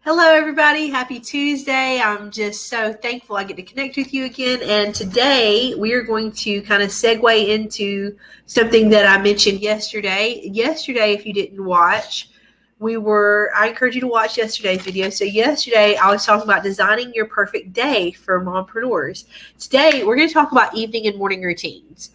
Hello, everybody. Happy Tuesday. I'm just so thankful I get to connect with you again. And today we are going to kind of segue into something that I mentioned yesterday. Yesterday, if you didn't watch, I encourage you to watch yesterday's video. So yesterday I was talking about designing your perfect day for mompreneurs. Today we're going to talk about evening and morning routines.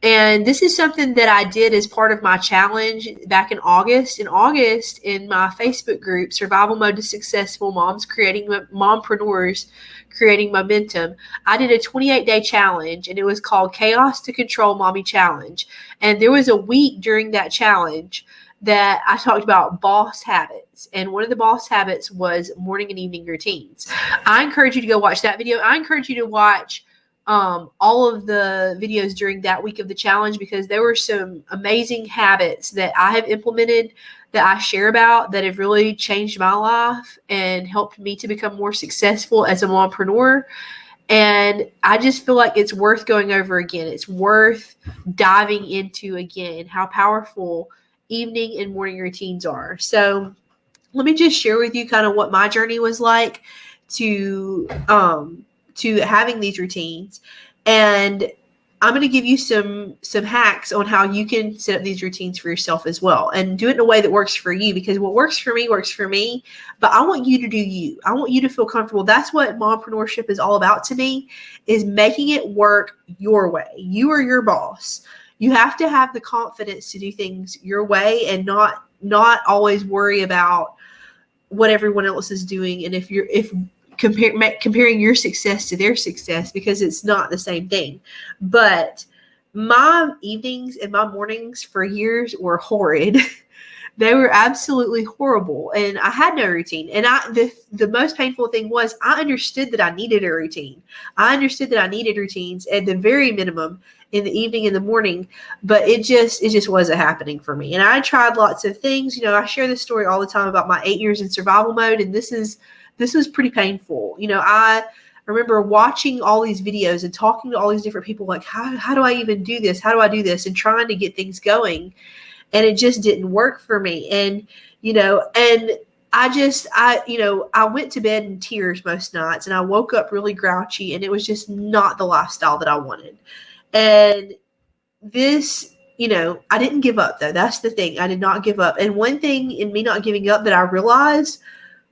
And this is something that I did as part of my challenge back in August. In August, in my Facebook group, Survival Mode to Successful Mompreneurs Creating Momentum, I did a 28-day challenge, and it was called Chaos to Control Mommy Challenge. And there was a week during that challenge that I talked about boss habits. And one of the boss habits was morning and evening routines. I encourage you to go watch that video. I encourage you to watch all of the videos during that week of the challenge, because there were some amazing habits that I have implemented that I share about that have really changed my life and helped me to become more successful as a mompreneur. And I just feel like it's worth going over again. It's worth diving into again how powerful evening and morning routines are. So let me just share with you kind of what my journey was like to having these routines. And I'm going to give you some hacks on how you can set up these routines for yourself as well, and do it in a way that works for you, because what works for me, but I want you to do you. I want you to feel comfortable. That's what mompreneurship is all about to me, is making it work your way. You are your boss. You have to have the confidence to do things your way and not always worry about what everyone else is doing. And if comparing your success to their success, because it's not the same thing. But my evenings and my mornings for years were horrid. They were absolutely horrible, and I had no routine. And the most painful thing was I understood that I needed a routine. I understood that I needed routines at the very minimum in the evening and the morning, but it just wasn't happening for me. And I tried lots of things. I share this story all the time about my 8 years in survival mode, and this was pretty painful. I remember watching all these videos and talking to all these different people, like, how do I even do this? How do I do this? And trying to get things going. And it just didn't work for me. And, I went to bed in tears most nights, and I woke up really grouchy, and it was just not the lifestyle that I wanted. And this, I didn't give up, though. That's the thing. I did not give up. And one thing in me not giving up that I realized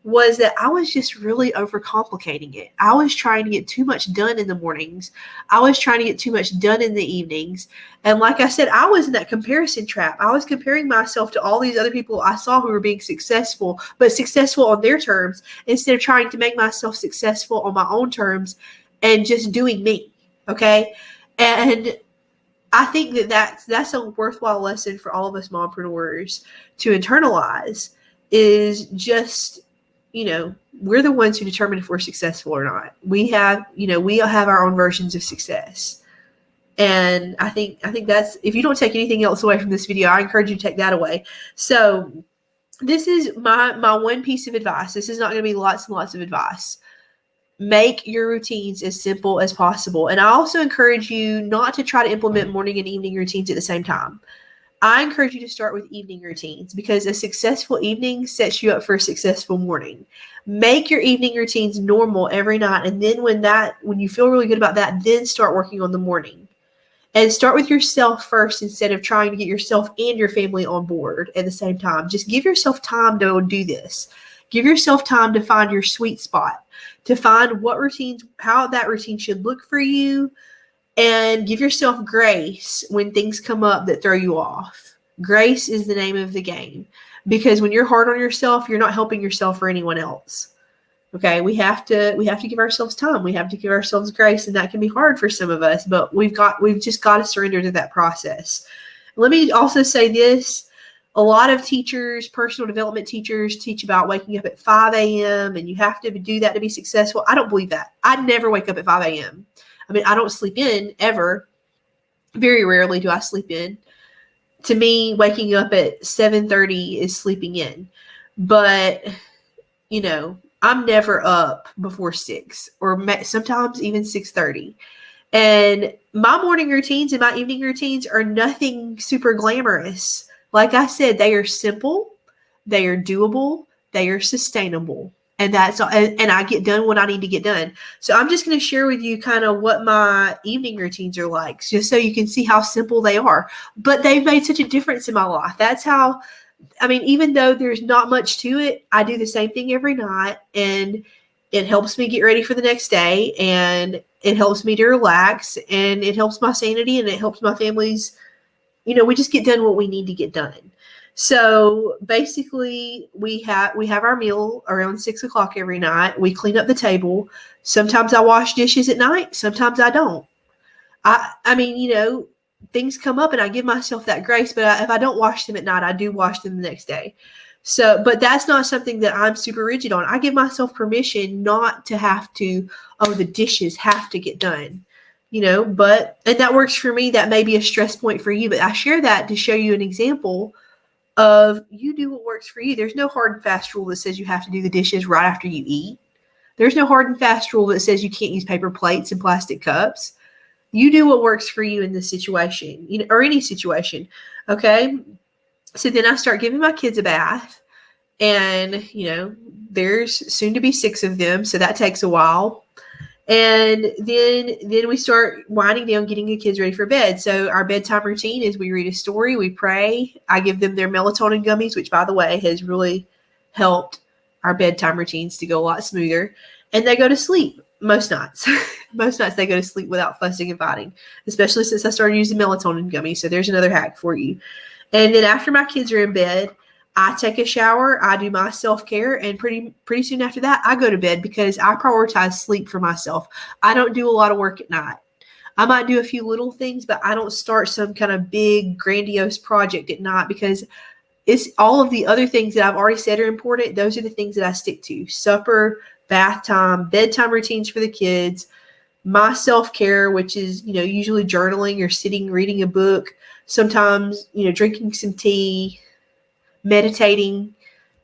was that I was just really overcomplicating it. I was trying to get too much done in the mornings. I was trying to get too much done in the evenings. And like I said, I was in that comparison trap. I was comparing myself to all these other people I saw who were being successful, but successful on their terms, instead of trying to make myself successful on my own terms and just doing me. Okay. And I think that's a worthwhile lesson for all of us mompreneurs to internalize, is just, we're the ones who determine if we're successful or not. We have our own versions of success. And I think that's, if you don't take anything else away from this video, I encourage you to take that away. So this is my one piece of advice. This is not going to be lots and lots of advice. Make your routines as simple as possible. And I also encourage you not to try to implement morning and evening routines at the same time. I encourage you to start with evening routines, because a successful evening sets you up for a successful morning. Make your evening routines normal every night. And then when you feel really good about that, then start working on the morning. And start with yourself first, instead of trying to get yourself and your family on board at the same time. Just give yourself time to do this. Give yourself time to find your sweet spot, to find how that routine should look for you. And give yourself grace when things come up that throw you off. Grace is the name of the game, because when you're hard on yourself, you're not helping yourself or anyone else. Okay, we have to give ourselves time. We have to give ourselves grace, and that can be hard for some of us, but we've just got to surrender to that process. Let me also say this. A lot of teachers, personal development teachers, teach about waking up at 5 a.m. and you have to do that to be successful. I don't believe that. I never wake up at 5 a.m. I mean, I don't sleep in ever. Very rarely do I sleep in. To me, waking up at 7:30 is sleeping in. But, I'm never up before 6, or sometimes even 6:30. And my morning routines and my evening routines are nothing super glamorous. Like I said, they are simple, they are doable, they are sustainable. And that's all, and I get done what I need to get done. So I'm just going to share with you kind of what my evening routines are like, just so you can see how simple they are. But they've made such a difference in my life. That's how, I mean, even though there's not much to it, I do the same thing every night, and it helps me get ready for the next day, and it helps me to relax, and it helps my sanity, and it helps my family's, we just get done what we need to get done. So basically, we have our meal around 6 o'clock every night. We clean up the table. Sometimes I wash dishes at night. Sometimes I don't. I mean, things come up, and I give myself that grace. But if I don't wash them at night, I do wash them the next day. So, but that's not something that I'm super rigid on. I give myself permission not to have to. Oh, the dishes have to get done. But and that works for me. That may be a stress point for you, but I share that to show you an example of you do what works for you. There's no hard and fast rule that says you have to do the dishes right after you eat. There's no hard and fast rule that says you can't use paper plates and plastic cups. You do what works for you in this situation, or any situation. Okay. So then I start giving my kids a bath, and, there's soon to be 6 of them. So that takes a while. And then we start winding down, getting the kids ready for bed. So our bedtime routine is we read a story, we pray. I give them their melatonin gummies, which, by the way, has really helped our bedtime routines to go a lot smoother. And they go to sleep most nights. Most nights they go to sleep without fussing and fighting, especially since I started using melatonin gummies. So there's another hack for you. And then after my kids are in bed, I take a shower, I do my self-care, and pretty soon after that, I go to bed because I prioritize sleep for myself. I don't do a lot of work at night. I might do a few little things, but I don't start some kind of big, grandiose project at night because it's all of the other things that I've already said are important. Those are the things that I stick to. Supper, bath time, bedtime routines for the kids, my self-care, which is, usually journaling or sitting, reading a book, sometimes, drinking some tea, meditating,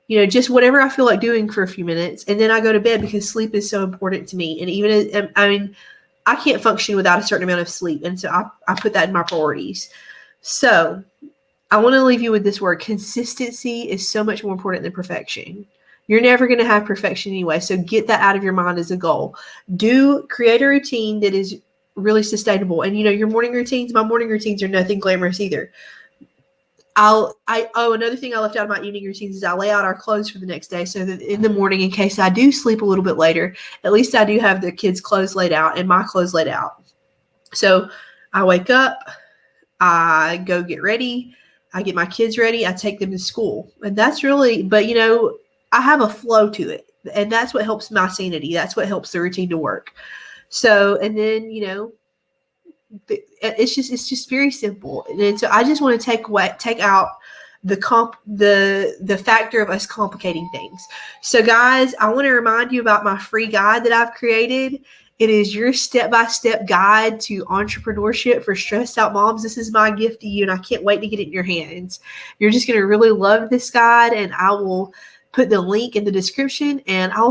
just whatever I feel like doing for a few minutes. And then I go to bed because sleep is so important to me. And even, I can't function without a certain amount of sleep. And so I put that in my priorities. So I want to leave you with this word. Consistency is so much more important than perfection. You're never going to have perfection anyway. So get that out of your mind as a goal. Create a routine that is really sustainable. And, your morning routines, my morning routines are nothing glamorous either. Another thing I left out of my evening routines is I lay out our clothes for the next day so that in the morning, in case I do sleep a little bit later, at least I do have the kids' clothes laid out and my clothes laid out. So I wake up, I go get ready, I get my kids ready, I take them to school. And that's really, but I have a flow to it. And that's what helps my sanity. That's what helps the routine to work. So, and then, it's just very simple. And so I just want to take out the factor of us complicating things. So guys, I want to remind you about my free guide that I've created. It is your step-by-step guide to entrepreneurship for stressed out moms. This is my gift to you, and I can't wait to get it in your hands. You're just going to really love this guide, and I will put the link in the description, and I'll